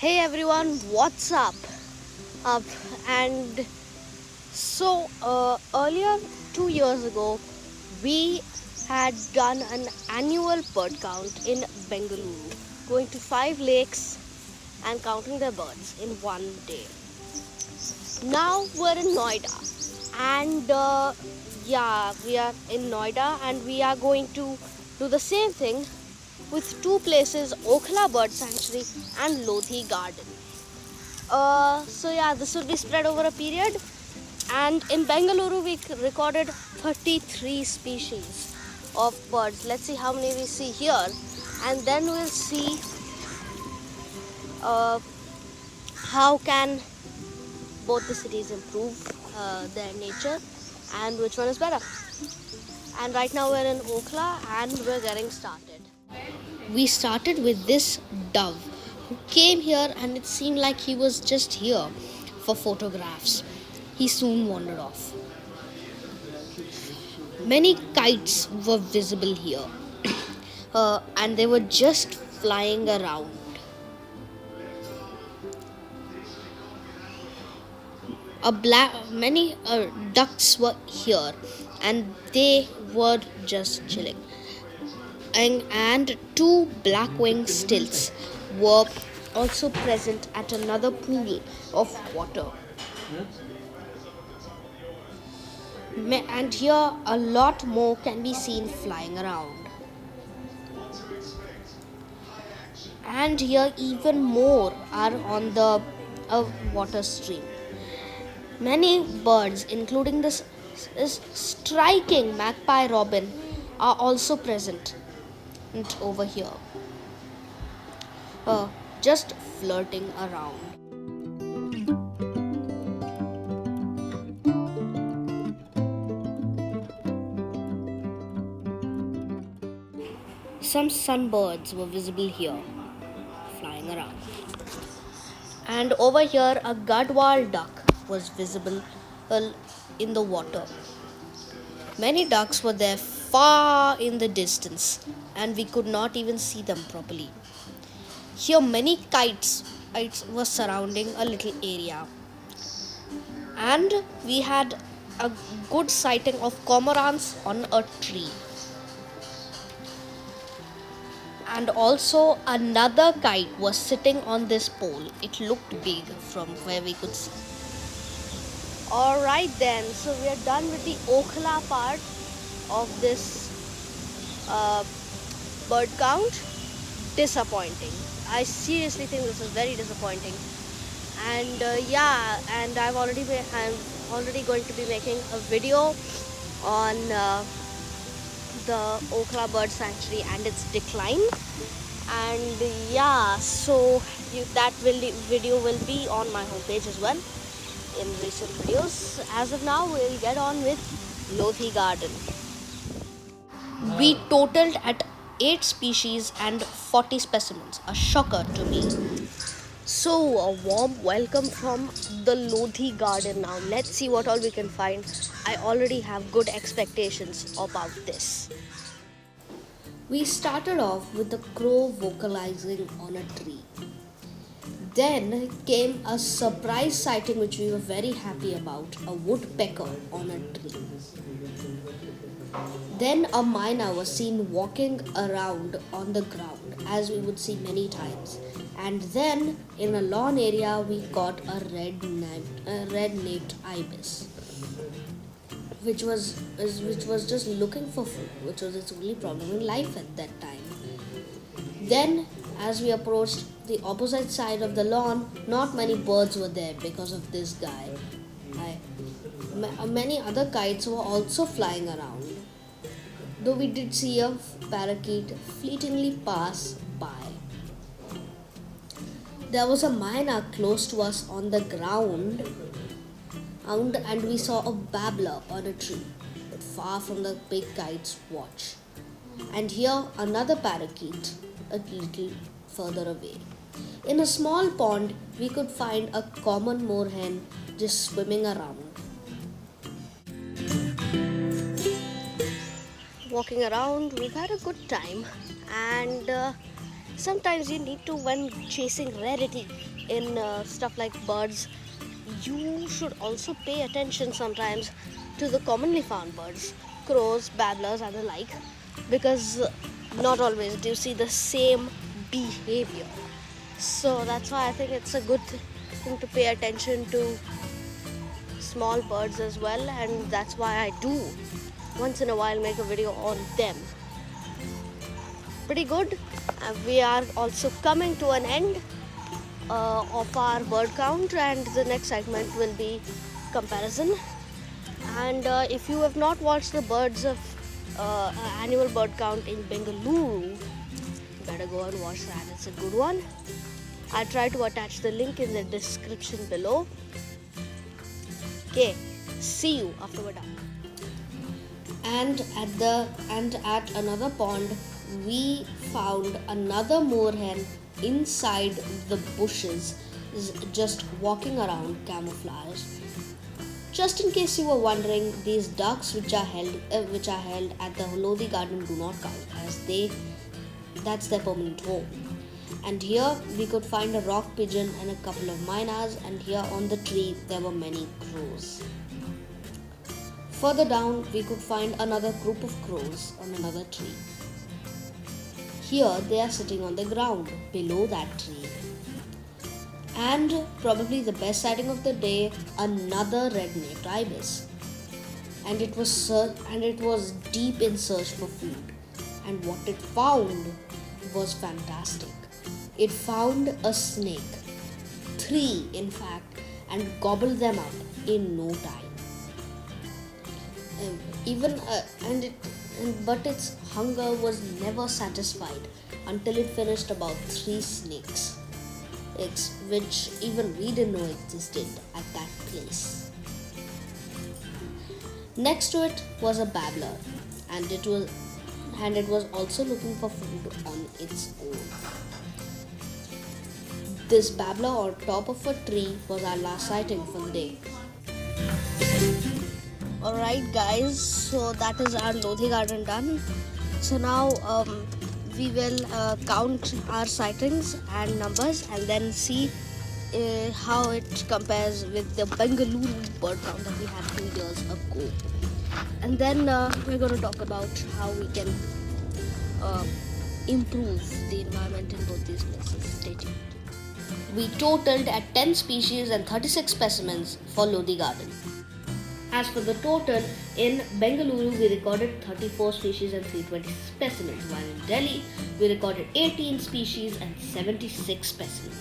Hey everyone, what's up? Up and earlier 2 years ago, we had done an annual bird count in Bengaluru, going to 5 lakes and counting the birds in one day. Now we're in Noida, and we are in Noida, and we are going to do the same thing with two places: Okhla Bird Sanctuary and Lodhi Garden. This will be spread over a period. And in Bengaluru, we recorded 33 species of birds. Let's see how many we see here, and then we'll see uh, how can both the cities improve their nature and which one is better. And right now we're in Okhla and we're getting started. We started with this dove who came here, and it seemed like he was just here for photographs. He soon wandered off. Many kites were visible here, and they were just flying around. Many ducks were here, and they were just chilling. And two black-winged stilts were also present at another pool of water. And here a lot more can be seen flying around. And here even more are on the water stream. Many birds, including this striking magpie robin, are also present over here, just flirting around. Some sunbirds were visible here, flying around. And over here, a Gadwal duck was visible in the water. Many ducks were there far in the distance, and we could not even see them properly. Here, many kites were surrounding a little area. And we had a good sighting of cormorants on a tree. And also another kite was sitting on this pole. It looked big from where we could see. Alright then, so we are done with the Okhla part of this bird count. Disappointing. I seriously think this is very disappointing. And I'm already going to be making a video on the Okhla Bird Sanctuary and its decline. And video will be on my homepage as well in recent videos. As of now, we'll get on with Lodhi Garden. We totaled at 8 species and 40 specimens. A shocker to me. So, a warm welcome from the Lodhi Garden. Now, let's see what all we can find. I already have good expectations about this. We started off with the crow vocalizing on a tree. Then came a surprise sighting which we were very happy about, a woodpecker on a tree. Then a myna was seen walking around on the ground, as we would see many times. And then in a lawn area we got a red-naped ibis, which was just looking for food, which was its only problem in life at that time. Then, as we approached the opposite side of the lawn, not many birds were there because of this guy. Many other kites were also flying around, though we did see a parakeet fleetingly pass by. There was a myna close to us on the ground, and we saw a babbler on a tree, but far from the big kite's watch. And here another parakeet a little further away. In a small pond, we could find a common moorhen just swimming around. Walking around, we've had a good time, and sometimes you need to, when chasing rarity in stuff like birds, you should also pay attention sometimes to the commonly found birds, crows, babblers, and the like, because not always do you see the same behavior. So that's why I think it's a good thing to pay attention to small birds as well, and that's why I do once in a while make a video on them. Pretty good. We are also coming to an end of our bird count, and the next segment will be comparison. And if you have not watched the birds of annual bird count in Bengaluru, better go and watch that. It's a good one. I'll try to attach the link in the description below. Okay, see you after we're done. And at another pond, we found another moorhen inside the bushes, just walking around camouflage. Just in case you were wondering, these ducks which are held at the Lodi garden do not count, as that's their permanent home. And here we could find a rock pigeon and a couple of mynas, and here on the tree there were many crows. Further down we could find another group of crows on another tree. Here they are sitting on the ground below that tree. And probably the best sighting of the day, another red-naped ibis. And it was deep in search for food. And what it found was fantastic. It found a snake, 3 in fact, and gobbled them up in no time. But its hunger was never satisfied until it finished about 3 snakes, which even we didn't know existed at that place. Next to it was a babbler, and it was also looking for food on its own. This babbler on top of a tree was our last sighting for the day. Alright guys, so that is our Lodi garden done. So now we will count our sightings and numbers, and then see how it compares with the Bengaluru bird count that we had 2 years ago. And then we're going to talk about how we can improve the environment in both these places. Stay tuned. We totaled at 10 species and 36 specimens for Lodi garden. As for the total, in Bengaluru we recorded 34 species and 320 specimens, while in Delhi we recorded 18 species and 76 specimens.